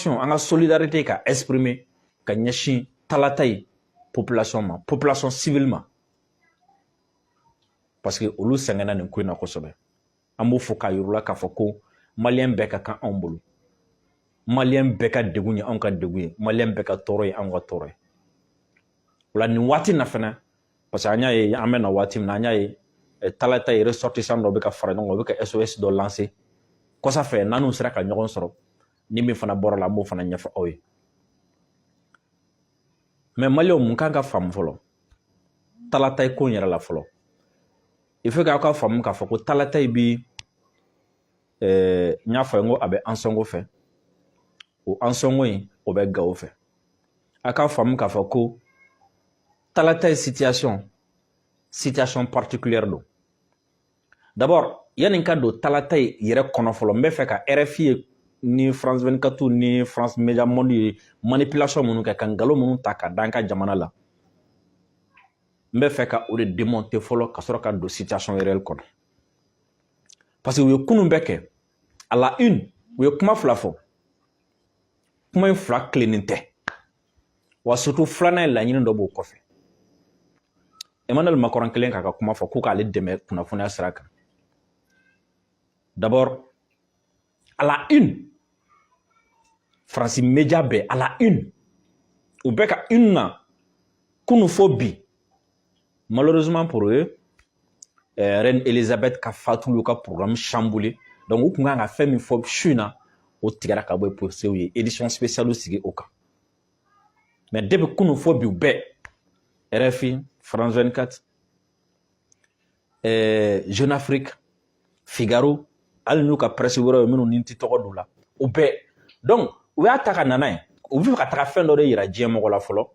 compassion, anga solidarité ka exprimer ka ɲɛsin talatai population civilement. Parce que olu sɛgɛnna nin ko in na kosɛbɛ. An b'o fɔ k'a yir'u k'a fɔ ko maliyɛn bɛɛ ka kan anw bolo. Maliyɛn bɛɛ ka degun ye anw ka degun ye. Maliyɛn bɛɛ ka tɔɔrɔ ye anw ka tɔɔrɔ ye. O la nin waati na fana, parce que an y'a ye an bɛ na waati min na an y'a ye talatai ressortissant dɔ bɛ ka fara ɲɔgɔn kan, u bɛ ka SOS dɔ lancer. Kɔsa fɛ n'an'u sera ka ɲɔgɔn sɔrɔ, ni min fana bɔra la an b'o fana ɲɛfɔ aw ye. Mais maliyɛnw mun kan ka faamu fɔlɔ? Talatai ko in yɛrɛ la fɔlɔ. Il faut k'aw ka faamu k'a fɔ ko talatai bi n y'a fɔ n ko a bɛ Ansongo fɛ. O Ansongo in o bɛ Gao fɛ. A k'a faamu k'a fɔ ko talatai situation particulière don. D'abord, yani n ka don talatai yɛrɛ kɔnɔ fɔlɔ, n bɛ fɛ ka RFI ye ni France 24 ni France Media Monde ye manipulation minnu kɛ ka ngalon minnu ta ka da an ka jamana la. N bɛ fɛ ka o de démonter fɔlɔ ka sɔrɔ ka don situation réelle kɔnɔ. Parce que u ye kunun bɛɛ kɛ à la une u ye kuma fila fɔ. Kuma in fila tilennen tɛ. Wa surtout filanan ye laɲini dɔ b'o kɔfɛ. Emmanuel Macron kelen k'a ka kuma fɔ ko k'ale dɛmɛ kunnafoniya sira kan. D'abord, à la une, France Média bɛɛ à la une, u bɛ ka une na kunu fɔ bi. Malheureusement pour eux, Reine Elisabeth ka fatulu ka programme chamboulé. Donc u kun kan ka fɛn min fɔ su in na o tigɛra ka bɔ pour se u ye édition spéciale sigi o kan. Mais depuis kunu fɔ bi u bɛɛ RFI, France 24, Jeune Afrique, Figaro, hali n'u ka presse wɛrɛ ye minnu ni tɛ tɔgɔ d'u la u bɛɛ. Donc u y'a ta ka nana ye u bɛ fɛ ka taga fɛn dɔ de yira diɲɛ mɔgɔ la fɔlɔ.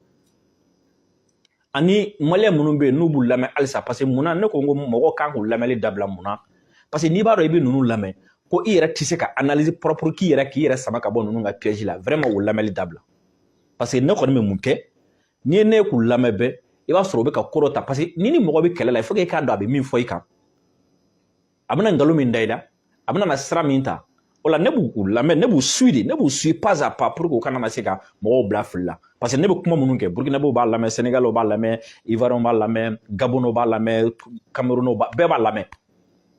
Ani maliyɛn minnu bɛ yen n'u b'u lamɛn halisa parce que munna ne ko n ko mɔgɔw kan k'u lamɛnli dabila munna parce que n'i b'a dɔn i bɛ ninnu lamɛn ko i yɛrɛ tɛ se ka analyse propre k'i yɛrɛ sama ka bɔ ninnu ka piège la vraiment o lamɛnli dabila parce que ne kɔni bɛ mun kɛ n'i ye ne ye k'u lamɛn bɛɛ i b'a sɔrɔ u bɛ ka ko dɔ ta parce que ni mɔgɔ bɛ kɛlɛ la il faut que i k'a dɔn a bɛ min fɔ i kan a bɛna nkalon min da i la a bɛna na sira min ta o la ne b'u lamɛn ne b'u suit pas à pas pour que u kana na se ka mɔgɔw bila fili la parce que ne bɛ kuma minnu kɛ Burkinabéw b'a lamɛn Sénégalais b'a lamɛn Ivoiriens b'a lamɛn Gabonais b'a lamɛn Camerounais bɛɛ b'a lamɛn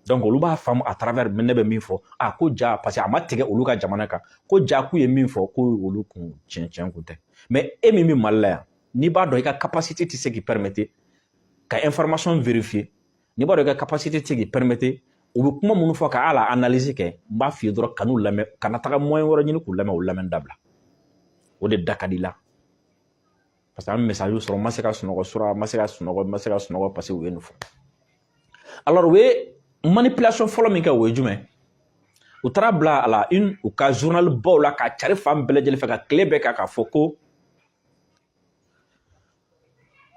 donc olu b'a faamu à travers ne bɛ min fɔ ko ja parce que a ma tigɛ olu ka jamana kan ko ja k'u ye min fɔ ko olu kun tiɲɛ kun tɛ mais e min bɛ Mali la yan n'i b'a dɔn i ka capacité tɛ se k'i permettre ka information vérifier n'i b'a dɔn i ka capacité tɛ se k'i permettre u bɛ kuma minnu fɔ ka ala analyse kɛ n b'a f'i ye dɔrɔn kan'u lamɛn kana taga moyen wɛrɛ ɲini k'u lamɛn o lamɛn dabila o de da ka di la parce que an bɛ message sɔrɔ n ma se ka sunɔgɔ sura n ma se ka sunɔgɔ parce que u ye nin fɔ alors u ye manipulation fɔlɔ min kɛ o ye jumɛn u taara bila a la une u ka journal baw la ka cari fan bɛɛ lajɛlen fɛ ka tile bɛɛ kɛ k'a fɔ ko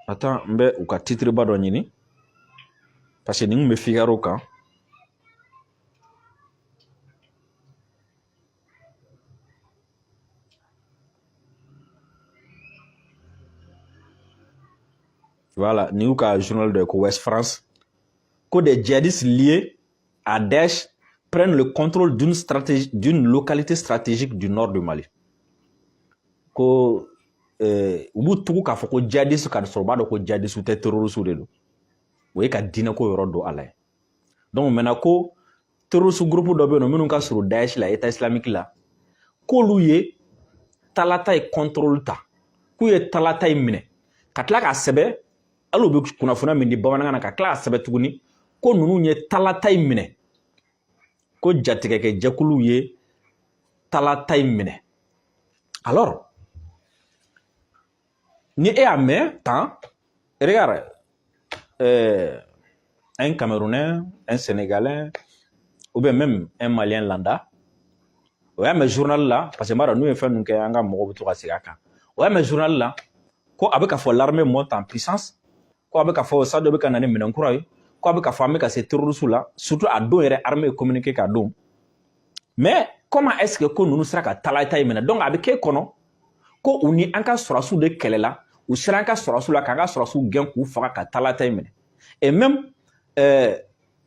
attends n bɛ u ka titre ba dɔ ɲini parce que nin kun bɛ Figaro kan. Voilà, nous avons un journal de West France que des djihadistes liés à Daesh prennent le contrôle d'une localité stratégique du nord du Mali. Que vous tout ka foko djihadistes ka sorba do ko djihadistes ou terroristes de do. Oui ka dina ko yoro do ala. Donc maintenant ko terroriste groupe do be no minu ka sur Daesh la état islamique la. Ko luye talata e contrôle ta. Ku ye talata e mine. Katla ka sebe alo be kunnafoniya min di bamanankan na ka tila a sɛbɛn tuguni ko ninnu ye talata in minɛ ko jatigɛkɛ jɛkuluw ye talata in minɛ alors ni e y'a mɛn tan regarde un Camerounais un Sénégalais ou bien même un Malien lambda o y'a mɛn journal la parce que n b'a dɔn n'u ye fɛn ninnu kɛ an ka mɔgɔw bɛ to ka segin a kan o y'a mɛn journal la ko a bɛ ka fɔ l'armée monte en puissance ko a bɛ ka fɔ sa dɔ bɛ ka na ni minɛn kura ye ko a bɛ ka fɔ an bɛ ka se terroristes la surtout a don yɛrɛ armée communiqué k'a don mais comment est-ce que ko ninnu sera ka talata in minɛ donc a bɛ k'e kɔnɔ ko u ni an ka sɔrɔsiw de kɛlɛla u sera an ka sɔrɔsiw la k'an ka sɔrɔsiw gɛn k'u faga ka talata in minɛ et même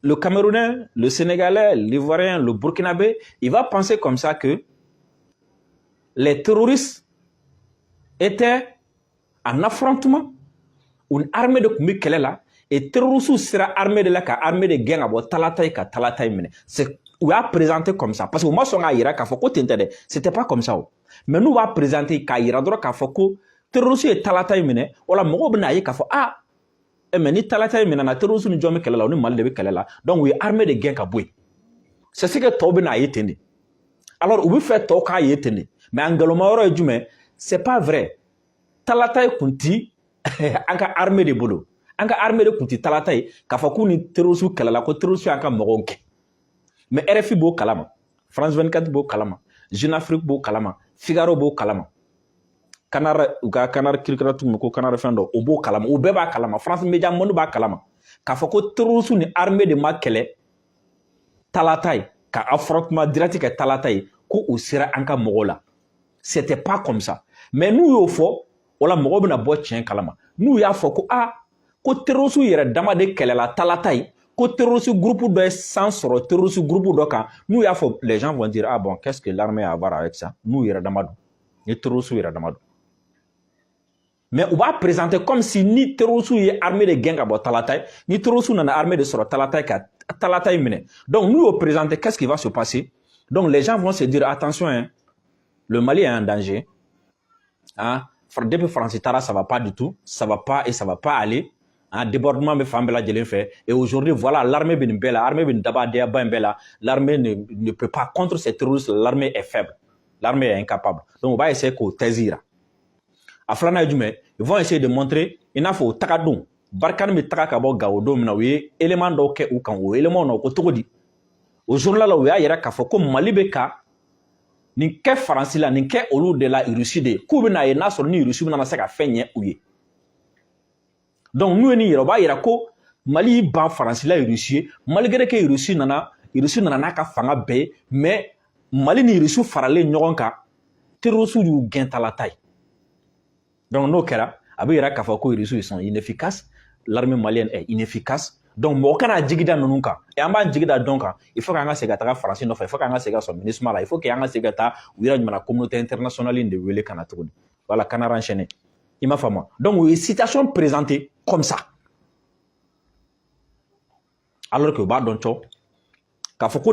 le Camerounais, le Sénégalais, l'Ivoirien, le Burkinabé, il va penser comme ça que les terroristes étaient en affrontement, une armée de Koumé Kelela, et terroristes sera armée de la armée de gang à Talatay ka Talatay mene. C'est ou a présenté comme ça parce que moi son aïra ka foko tentede, c'était pas comme ça. Mais nous va présenter ka ira droit ka foko terroristes et Talatay mene, wala mogo bna yi ka fo ah mais ni Talatay mene na terroristes ni jome kelela ni mal de kelela. Donc oui armée de gang ka boui. C'est ce que Tobe na yétene. Alors où fait Toka yétene. Mais Angelomaro et Jume, c'est pas vrai. Talatay kunti anka armée de boulot. Anka armée de kunti Talatay ka fakou ni terroristes kelela ko terroristes anka mogonke. Mais RFI bo kalama, France 24 bo kalama, Jeune Afrique bo kalama, Figaro bo kalama. Canard kirikiratu ko Canard fendo o bo kalama, o beba kalama, France Media Monde ba kalama. Ka fako terroristes ni armée de makele Talatay ka affrontement direct ka Talatay ko o sera anka mogola. C'était pas comme ça. Mais nous yo fo wala mogo bina bo tien kalama. Nous ya fo ko ko terroristes yere dama de kelela Talatay. Quand terroriste groupe de sans sur terroriste groupe d'oka, nous y a faut les gens vont dire ah bon qu'est-ce que l'armée a à voir avec ça? Nous y damadou, les terroristes y damadou. Mais on va présenter comme si ni terroriste y armée de gang à Talatay, ni terroriste n'a armée de sur Talatay qu'à Talatay mené. Donc nous on présenter qu'est-ce qui va se passer? Donc les gens vont se dire attention hein, le Mali est en danger. Hein, depuis France ça va pas du tout, ça va pas et ça va pas aller. Un débordement me fambela de fait et aujourd'hui voilà l'armée bela l'armée bin daba de bela l'armée ne peut pas contre ces terroristes, l'armée est faible, l'armée est incapable, donc on va essayer ko tezira aflana jume ils vont essayer de montrer il n'a faut takadou barkan mi taka bo gawo na wi élément do ke ou kan o élément no ko togodi aujourd'hui là wi ayera ka fo ko malibeka ni ke France la ni ke olu de la Russie de ko bi na ye na so ni Russie na se ka fenye uye. Donc nous ni yoba ko Mali ban France la Russie malgré que Russie nana ka fanga be mais Mali ni Russie farale ñogon ka terroristes yu gain Talatay. Donc no kera abi ira ka fa ko Russie sont inefficaces, l'armée malienne est inefficace. Donc mo kana jigida nununka et amba jigida donc il faut qu'anga segata France no fa il faut qu'anga sega son ministre là il faut qu'anga segata wira la communauté internationale de wele kana tout. Voilà kana enchaîné. Il m'a fait moi. Donc, une situation présentée comme ça. Alors que, bah, donc,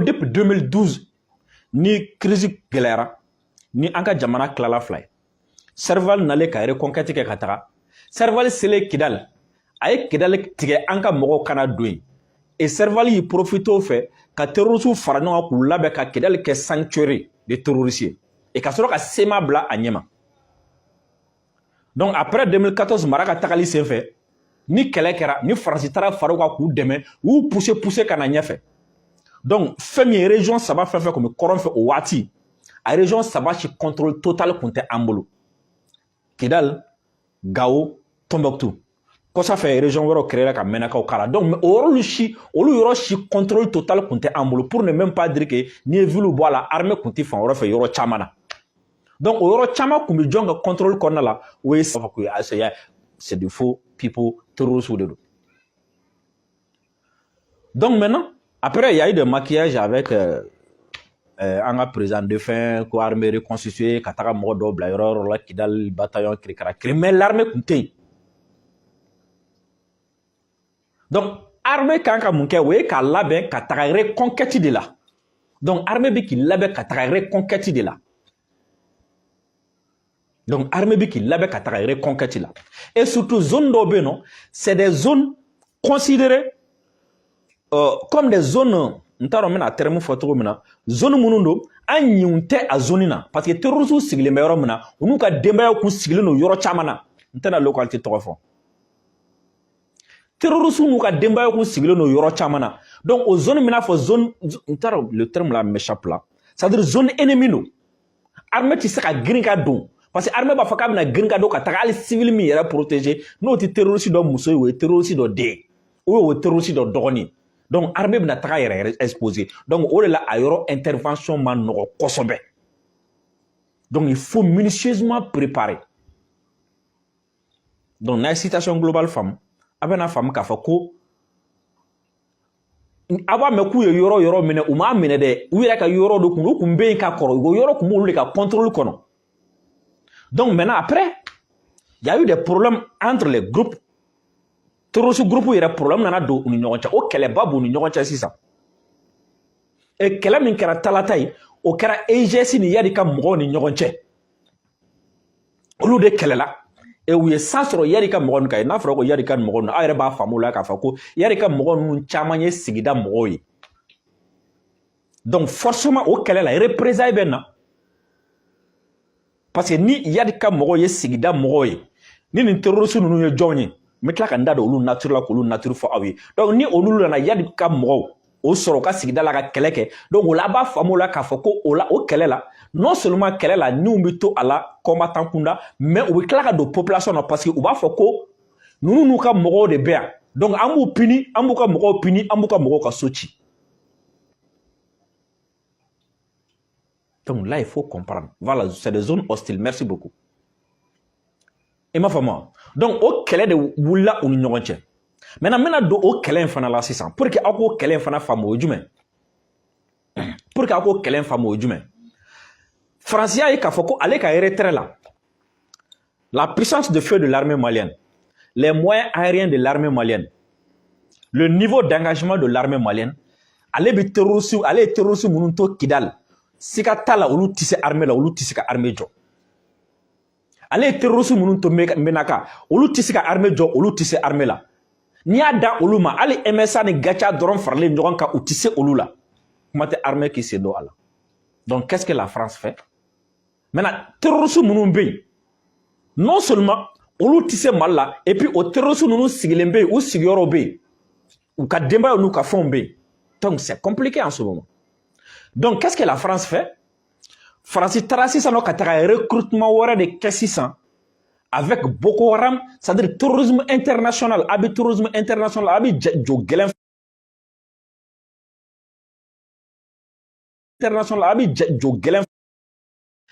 depuis 2012, ni crise galère, ni anka jamana klala fly. Serval n'allait qu'à reconquête que katara. Serval sele kidal. Aye kidal tige anka mogo kana douin. Et Serval y profite au fait qu'à terroristes farano a pour l'abe ka kidal ke sanctuary de terroristes. Et qu'à sera ka sema bla à Nyema. Donc après 2014 maraka takali sen fait ni kelekera ni France tara faroka ku deme ou pousser kana nyefe. Donc femi région ça va faire comme koron fait au wati. A région ça va chi contrôle total contre Ambolo. Kidal, Gao, Tombouctou. Quand ça fait région wero créer ka menaka okala. Donc olu yoro chi contrôle total contre Ambolo pour ne même pas dire que ni vulu bois la armée contre fan woro fait yoro chamana. Donc, au Chama comme Djonga contrôle qu'on a là, oui, c'est du faux, people, terroristes ou de l'eau. Donc maintenant, après, il y a eu des maquillages avec un président de fin, quoi, armée reconstituée, Katara Modo, Blairor, là, Kidal, bataillon, Krikara, mais l'armée comptait. Donc, armée kanka munke, oui, qu'à l'abe, Katara reconquête de là. Donc, armée qui l'abe, Katara reconquête de là. Donc, armée qui l'avait qu'à reconquête là. Et surtout, zone d'Obeno, c'est des zones considérées comme des zones, nous avons un terme photo, zone munundo, an yunte a zonina, parce que terroristes sigle meilleur mena, ou nous ka demba ku sigle no yoro chamana, nous la localité trop. Terroristes nous ka demba ku sigle no yoro chamana. Donc, aux zones mena, faut zone, le terme là m'échappe là, c'est-à-dire zone ennemie nous. Armée qui sera gringa don. Parce que l'armée va faire comme gringa do kataka les civils mi era protéger nous ti terroristes do muso ou terroristes do dé ou terroristes do doni donc l'armée na taka era exposé donc on là aéro intervention man no kosobe donc il faut minutieusement préparer donc la situation globale femme avec na femme ka fa ko aba me ku yoro mene ou ma mene de ou ira ka yoro do ku be ka koro yoro ku mo le ka contrôle kono Donc maintenant, après, il y a eu des problèmes entre les groupes. Terroristes groupe, il y a des problèmes dans le Union. Au Kéleba, pour l'Union, c'est ça. Et Kélem, il y a Talatay, au Kara EGS, il y a des cas morts, l'Union. Au lieu de Kélela, et où il y a sans il y a des cas morts, il y a des cas morts, il y a des cas morts, il y a des cas morts, il y a des cas morts. Donc, forcément, au Kélela, il représaille bien. Parce que ni il y a des cas morts, il y a des cas morts. Ni les terroristes nous nous joignent. Mais là, quand on a nature là, on a nature fort avis. Donc ni on nous là, il y a des cas morts. Au sort cas sigida la keleke. Donc on là-bas famo là kafoko ola au kelela. Non seulement kelela nous mettons à la combattant kunda, mais on est là de population parce que on va foko nous ka morts de bien. Donc amou puni, amou ka morts puni, amou ka morts ka sochi. Donc là il faut comprendre. Voilà, c'est des zones hostiles. Merci beaucoup. Et ma femme. Donc, au kele de wula ou n'ignorant. Maintenant, do au kele infana la 600. Pour que au kele infana femme au jume. Pour que au kele femme au jume. Francia et Kafoko allez qu'à Eritrea là. La puissance de feu de l'armée malienne. Les moyens aériens de l'armée malienne. Le niveau d'engagement de l'armée malienne. Allez terroristes mununto kidal. Sika tala ou tisse armée là ou tisse armée jo. Allez terroristes munun to menaka olu tisika armée jo olu tisse armée la ni ada olu ma allez MSA ni gacha doron farle njogon ka u tisse olu la kuma te armée qui se do ala. Donc qu'est-ce que la France fait? Maintenant terroristes munun be non seulement olu tisse mal la et puis au terroristes munun sigilembe ou sigiyoro be ou ka demba olu ka fon be. Donc c'est compliqué en ce moment. Donc qu'est-ce que la France fait? Francis Tarassi ça n'a qu'à recrutement de K600 avec Boko Haram, c'est-à-dire terrorisme international, abi terrorisme international, abi Jogelen international, abi Jogelen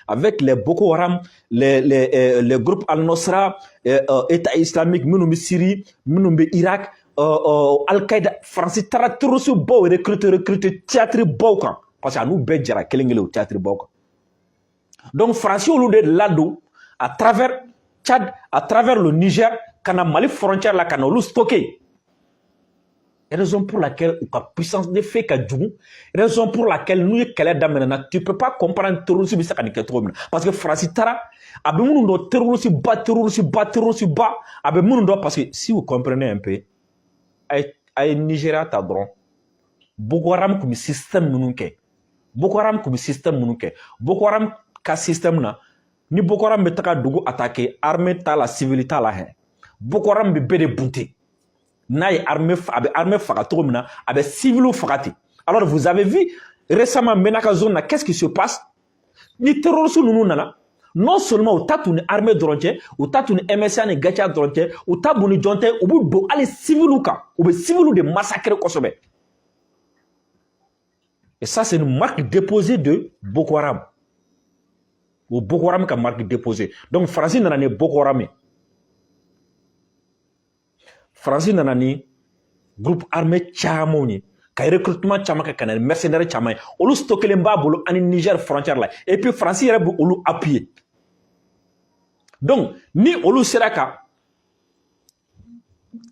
avec les Boko Haram, les groupes Al-Nusra, État islamique, Mounoumbi Syrie, Mounoumbi Irak, Al-Qaïda, Francis Tarassi terroriste beau recruter théâtre beau parce que nous bédjara kelengele au théâtre beau. Donc, Francis, au lieu de l'ado, à travers Tchad, à travers le Niger, quand on a Mali frontière là, quand on a stocké. Raison pour laquelle, la puissance de fait qu'a djou, raison pour laquelle nous, tu ne peux pas comprendre le terrorisme, parce que Francis Tara, terrorisme, parce que si vous comprenez un peu, à Nigeria, t'as droit. Boko Haram comme système, Boko Haram comme système, Boko Haram ka système na ni Boko Haram betaka dugu attaquer armée ta la civilité la hein Boko Haram be bede bunte na y armée faga to mina abe civilu fagati. Alors vous avez vu récemment menaka zone qu'est-ce qui se passe ni terroristes nunu nana non seulement au tatu ni armée drontier au tatu ni MSA ni gacha drontier au tabu ni jonte au bout do aller civilu ka ou be civilu de massacrer kosobe. Et ça c'est une marque déposée de Boko Haram. Ou Boko Haram qui a marque déposée. Donc, Francis n'a pas Boko Haram. Francis n'a pas groupe armé Tchamoni. Qui recrutement Tchamaka Canal, mercenaires Tchamay. On l'a stocké les baboulos en Niger frontière là. Et puis, Francis a appuyé. Donc, ni on l'a seraka.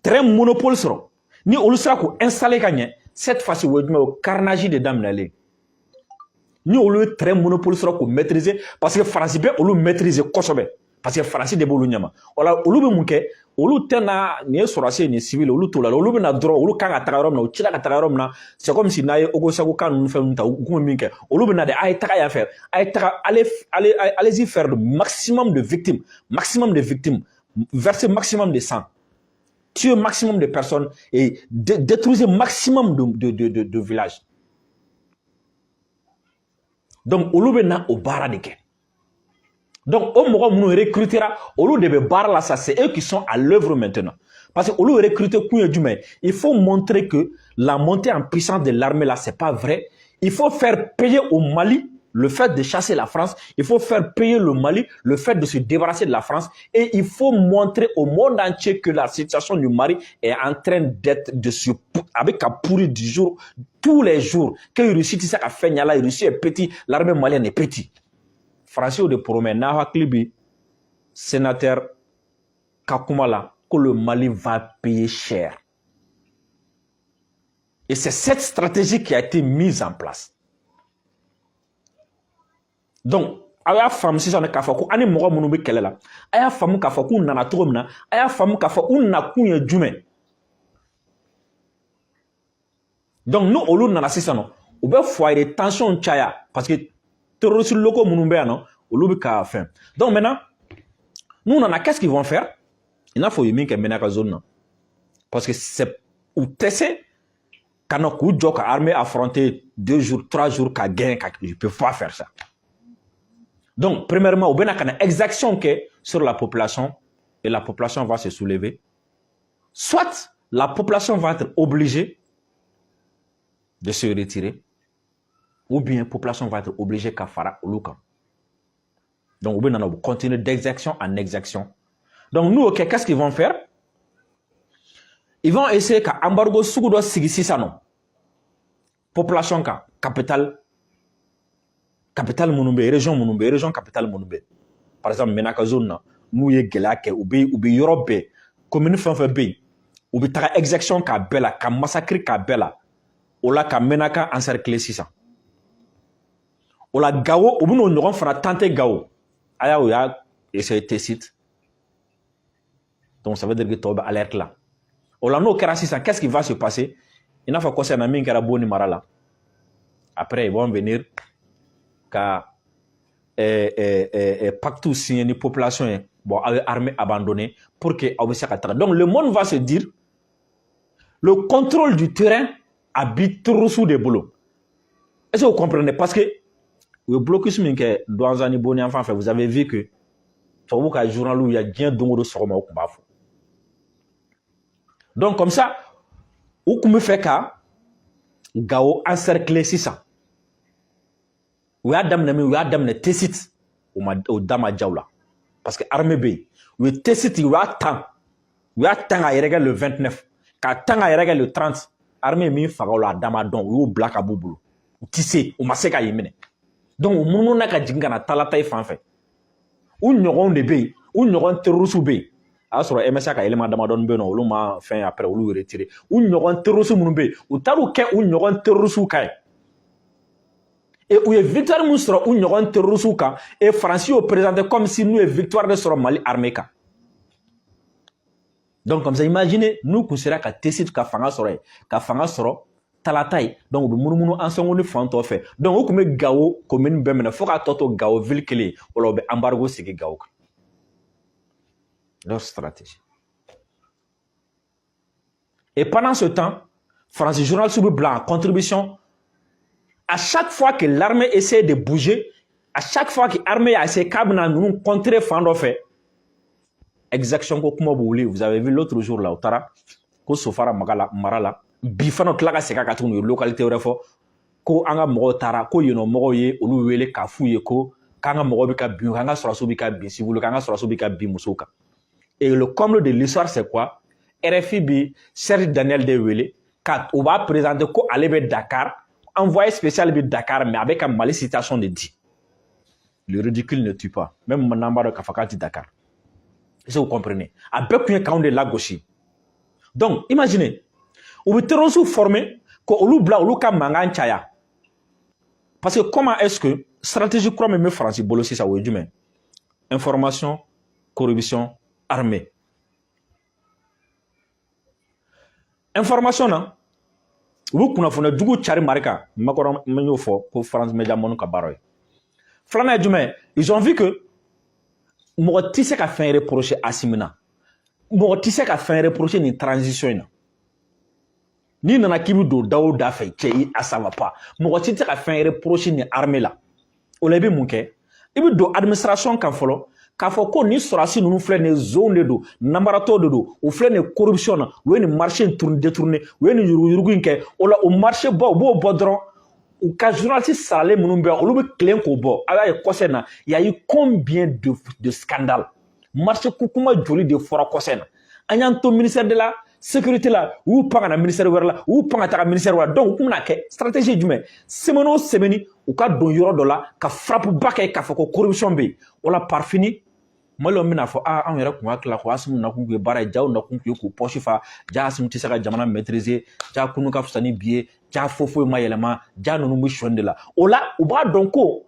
Très monopole sera. Ni on l'a seraka installé gagné. Cette fois-ci, on va au carnage de dames là. Ni on le très monopole sera qu'on maîtriser parce que France be on le maîtriser kosobe parce que France de bolu nyama wala on le munke on le tena ni sorase ni civil on le tola on le na droit on le kan atagarom na o tira atagarom na c'est comme si na ogo sago kan nous fait nta ko minke on le na de ay taka ya faire ay taka allez-y faire le maximum de victimes verser maximum de sang, tuer maximum de personnes et détruire maximum de villages. Donc, on va au baradike. Donc, au moment où on recrutera, on va bar là, ça c'est eux qui sont à l'œuvre maintenant. Parce que on va recruter il faut montrer que la montée en puissance de l'armée là, c'est pas vrai. Il faut faire payer au Mali le fait de chasser la France. Il faut faire payer le Mali le fait de se débarrasser de la France. Et il faut montrer au monde entier que la situation du Mali est en train d'être avec un pourri du jour, tous les jours. Que la Russie, ça a fait, la Russie est petit, l'armée malienne est petit. Français de promet, n'a pas clibi. sénateur Kakumala, que le Mali va payer cher. Et c'est cette stratégie qui a été mise en place. Donc, aya fam si sone kafa ko ani mogo munu be kelela aya famu kafa ko nana to mina aya famu kafa na kunya jume. Donc nous olu nana sisano ou be foyer tension chaya parce que terroristes locaux munu be non olu be ka fin. Donc maintenant nous on a qu'est-ce qu'ils vont faire? Il a faut yimi ke menaka zone parce que c'est ou tessé quand on joue armée affronter 2 jours 3 jours ka gain je peux pas faire ça. Donc, premièrement, il y a une exaction sur la population et la population va se soulever. Soit la population va être obligée de se retirer, ou bien la population va être obligée de faire au Luka. Donc, on va continuer d'exaction en exaction. Donc, nous, qu'est-ce qu'ils vont faire? Ils vont essayer qu'un embargo sugudo sigisisano. Population capitale. Capitale Mounumbe, région capitale Mounumbe. Par exemple, Menaka zone, nous y gelake, ou bi Europe, commune fanfebe, ou bi taka exaction ka bella, ka massacre ka bella, ou la ka Menaka encercler 600. Ou la Gao, ou nous n'aurons fait tenter Gao. Aya ou ya, et c'est tes sites. Donc ça veut dire que tu as alerte là. Ou la no kera 600, qu'est-ce qui va se passer? Il n'a pas quoi c'est un ami qui a boni marala. Après, ils vont venir. Pacte signé une population bon armée abandonnée pour que donc le monde va se dire le contrôle du terrain habite trop sous des boulots. Est-ce que vous comprenez? Parce que le blocus dans un bon enfant vous avez vu que sur le journal où il y a bien de sur au combat. Donc comme ça où me fait qu'à Gao encercler 600. Oui, Adam ne tessit au Dama Djaoula. Parce que l'armée B, oui, tessit, il y a temps. Il y a temps à régler le 29. Quand temps à régler le 30, l'armée mi fagola Dama Don, ou Black Aboubou. Ou tissé, ou Maseka Yemene. Donc, au moment où on a Djingana Talatay Fanfe. Ou n'auront des B, ou n'auront terroristes B. Alors, sur le MSA, il y a élément Dama Don Beno, ou l'on fin après, ou l'on retiré. Ou n'auront terroristes B. Ou talou ken, ou n'auront terroristes Kay. Et où est victoire Mousra ou n'auront terroristes et Francis au présenté comme si nous est victoire de sur Mali armée. Donc comme ça imaginez nous qu'on sera qu'à tesser qu'à fanga soro talatay donc nous nous en sommes nous font fait donc on comme Gao commune bemena faut qu'à toto Gao ville clé ou l'on embargo c'est que Gao leur stratégie. Et pendant ce temps Francis journal sous blanc contribution. À chaque fois que l'armée essaie de bouger, à chaque fois que l'armée a essayé de nous contrer Fandofe, exaction comme vous avez vu l'autre jour là, au Tara, que Sofara Marala, Bifano Tlaga Seka Katoun, localité Refo, ko anga Moro Tara, ko yono Moroye, ou Luele Kafouye ko, Kanga Morobika Bi, Kanga Sorasubika Bi, si vous le Kanga Sorasubika Bi Musoka. Et le comble de l'histoire, c'est quoi? RFI Bi, Serge Daniel Dewele, quand on va présenter ko Alebe Dakar, envoyé spécial de Dakar, mais avec une mauvaise citation de dit. Le ridicule ne tue pas. Même mon number de Kafakati Dakar. Est-ce que vous comprenez? Avec un camp de la gauche. Donc, imaginez. Vous êtes tous formés, qu'on ou bla ou mangan chaya. Parce que comment est-ce que stratégie croit même Francis Bolossi ça ou du même? Information, corruption, armée. Information non? Vous connaissez du coup Chari Marika, Makoram Menyofo, pour France Media Monu Kabaroy. Flana Djumé, ils ont vu que Mortisse a fait un reproche à Simina. Mortisse a fait un reproche une transition. Ni nana kibu do Daouda fait, à ça va pas. Mortisse a fait un reproche une armée là. Au lebi munke, il veut do administration quand follow. K'a fɔ ko ni sɔrɔsi ninnu filɛ nin zone de don namaratɔ de don o filɛ nin corruption na o ye nin marché in détourné o ye nin yuruguyurugu in kɛ o la o marché bɔ u b'o bɔ dɔrɔn u ka journaliste saralen minnu bɛ olu bɛ tilen k'o bɔ a y'a ye kɔsɛ na y a eu combien de scandales marché kuma joli de fɔra kɔsɛ na an y'an to ministère de la sécurité la u y'u pan ka na ministère wɛrɛ la u y'u pan ka taga ministère wɛrɛ donc u kun bɛna kɛ stratégie jumɛn semaine o semaine u ka don yɔrɔ dɔ la ka frappe ba kɛ k'a fɔ ko corruption bɛ yen wala par fini Malo mina fo an yɛrɛ kun hakila ko Asimu na kun ye baara ye jaw na kun ye k'u poche fa ja Asimu tɛ se ka jamana maîtriser ja kunu ka fisa ni bi ye ja foyi ma yɛlɛma ja ninnu bɛ sɔnni de la o la u b'a dɔn ko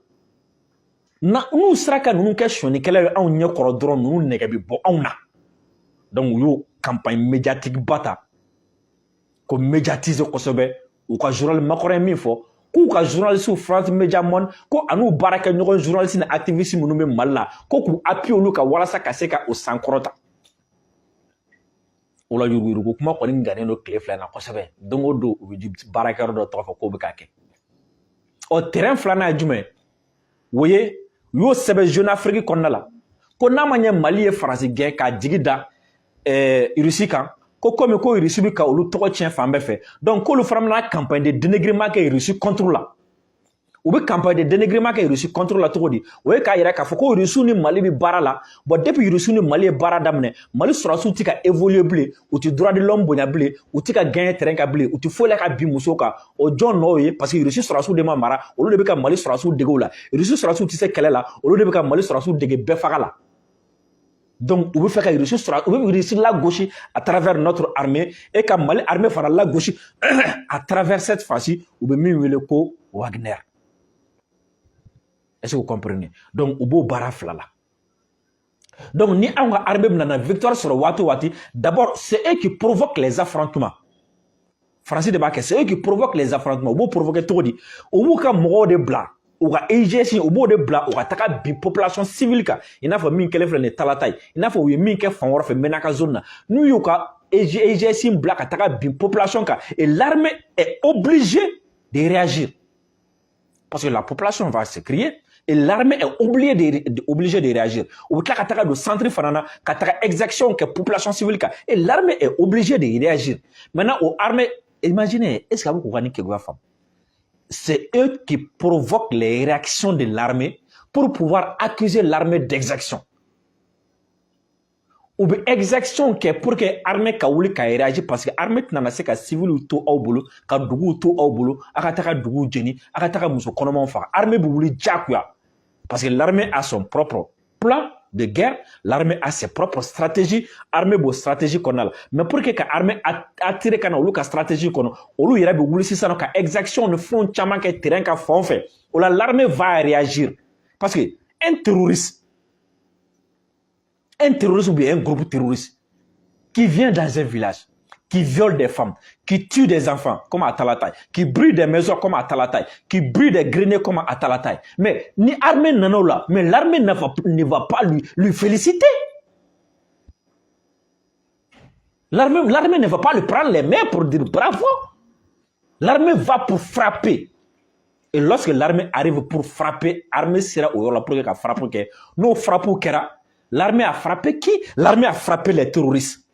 n'u sera ka ninnu kɛ sɔnnikɛla ye anw ɲɛ kɔrɔ dɔrɔn ninnu nɛgɛ bɛ bɔ anw na donc u y'o campagne médiatique ba ta ko médiatiser kosɛbɛ u ka journal Makɔrɔ ye min fɔ k'u ka journaliste France Media Monde ko an'u baarakɛ ɲɔgɔn journaliste ni activiste minnu bɛ Mali la ko k'u appuyer olu kan walasa ka se ka o sankɔrɔta o la yuruguyurugu kuma kɔni gannen don tile fila in na kosɛbɛ don o don u bɛ di baarakɛyɔrɔ dɔ tɔgɔ fɔ k'o bɛ ka kɛ ɔ terrain filanan ye jumɛn o ye u y'o sɛbɛn Jeune Afrique kɔnɔna la ko n'a ma ɲɛ Mali ye Faransi gɛn k'a jigi da Russie kan ko comme ko Russie bɛ ka olu tɔgɔ tiɲɛ fan bɛɛ fɛ donc k'olu fana bɛna campagne de dénigrement kɛ Russie contre la u bɛ campagne de dénigrement kɛ Russie contre la cogo di o ye k'a yira k'a fɔ ko Russie ni Mali bɛ baara la bon depuis Russie ni Mali ye baara daminɛ Mali sɔrɔdasiw tɛ ka évoluer bilen u tɛ droit de l'homme bonya bilen u tɛ ka gagner terrain kan bilen u tɛ foyi la ka bin musow kan o jɔn nɔ ye parce que Russie sɔrɔdasiw de ma mara olu de bɛ ka Mali sɔrɔdasiw dege o la Russie sɔrɔdasiw tɛ se kɛlɛ la olu de bɛ ka Mali sɔrɔdasiw dege bɛɛ faga la donc u bɛ fɛ ka Russie sɔrɔ u bɛ Russie lagosi à travers notre armée et ka Mali armée fana lagosi à travers cette fois-ci u bɛ min wele ko Wagner. Est-ce que vous comprenez? Donc, au beau barafla là. Donc, ni on a armé une victoire sur Wati. D'abord, c'est eux qui provoquent les affrontements. Français de Baké, c'est eux qui provoquent les affrontements. Au beau provoquer tout dit. Au bout qu'un mot de blanc, ou à EGC, au bout de blanc, ou à ta population civile, il n'a pas mis qu'elle fait les talatai. Il n'a pas mis qu'elle fait un fait menaka zone. Nous, il y a EGC blanc, à ta population, et l'armée est obligée de réagir. Parce que la population va se crier. Et l'armée est obligée de réagir. Ou qu'il y a de centre fanana, qu'il y a exaction que la population civile. Et l'armée est obligée de réagir. Maintenant, aux armées, imaginez, est-ce que vous avez une femme? C'est eux qui provoquent les réactions de l'armée pour pouvoir accuser l'armée d'exaction. Ou bien exaction que pour que l'armée réagisse parce que l'armée n'a pas que civil ou tout au boulot, que dugu tout au boulot, akataka dugu jeni, akataka muso konomo fa. Armée bouli jakuya. Parce que l'armée a son propre plan de guerre, l'armée a ses propres stratégies, l'armée a stratégie qu'on a. Mais pour que l'armée attire kana olu ka stratégie qu'on a, olu yera be wuli sisano ka exaction ne font chama ke terrain ka font fait. Ola l'armée va réagir parce que un terroriste ou bien un groupe terroriste qui vient dans un village, qui viole des femmes, qui tue des enfants comme à Talatai, qui brûle des maisons comme à Talatai, qui brûle des greniers comme à Talatai. Mais ni armée n'en là, mais l'armée ne va pas lui féliciter. L'armée ne va pas lui prendre les mains pour dire bravo. L'armée va pour frapper. Et lorsque l'armée arrive pour frapper, l'armée sera au rôle pour qu'elle frappe. Nous frappons l'armée a frappé qui? L'armée a frappé les terroristes.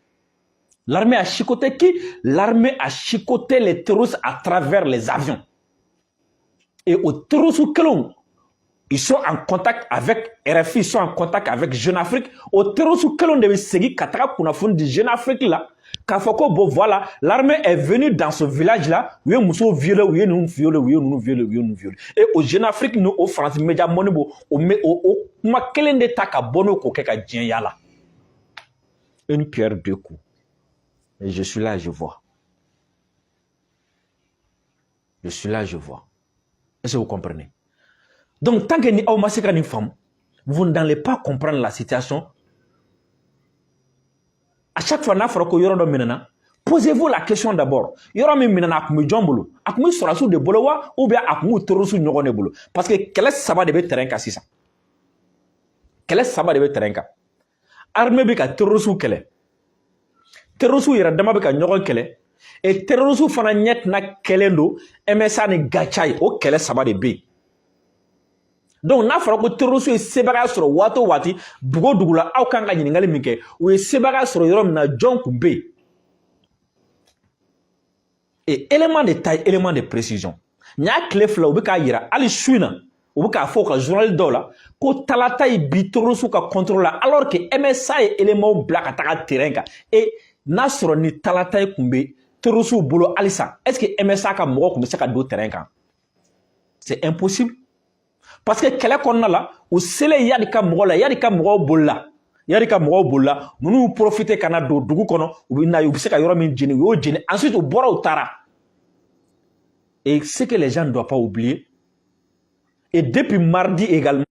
L'armée a chicoté qui? L'armée a chicoté les terroristes à travers les avions. Et aux terroristes ils sont en contact avec RFI, ils sont en contact avec Jeune Afrique. Aux terroristes que devait seguir Katara Kunafun de Jeune Afrique là. Kafoko, bon voilà, l'armée est venue dans ce village là. Oui, nous sommes violés, oui, nous violés, oui, nous violés, oui, nous violés. Et au Jeune Afrique, nous, au France Media Monde, moi, quel est le taka bono kokeka djenya. Une pierre deux coups. Et je suis là, je vois. Je suis là, je vois. Est-ce que vous comprenez? Donc, tant que ni aoumaseka ni femme, vous n'allez pas comprendre la situation. À chaque fois, posez-vous la question d'abord. Ou bien parce que quel est ça va de terrain kasi ça? Quel est ça va de terrain ka? Armée bika terrorisme kele. Terrorisme yera dama bika nyogon kele. Et terrorisme fana nyet na kelendo MSA ni gachai o kele ça va de be. Donc n'a fara ko terrorisme sebaga sur wato wati bugo dugula aw kan ga nyingali minke o sebaga sur yorom na John Kumbe. Et élément de taille, élément de précision. Nya clef là obika yira ali suina obika fo ka journal dola ko talata bi terrorisme ka contrôle alors que MSA est élément black ataka terrain ka et n'a sur ni talata kumbe terrorisme bolo alisa. Est-ce que MSA ka mo ko se ka do terrain ka? C'est impossible. Parce que quel est qu'on a là, ou c'est les yadika mola, yadika mola bola. yari ka mɔgɔw bolila nunu y'u profiter kana don dugu kɔnɔ u bɛ na u bɛ se ka yɔrɔ min jeni u y'o jeni ensuite u bɔra u taara. Et ce que les gens ne doivent pas oublier, et depuis mardi également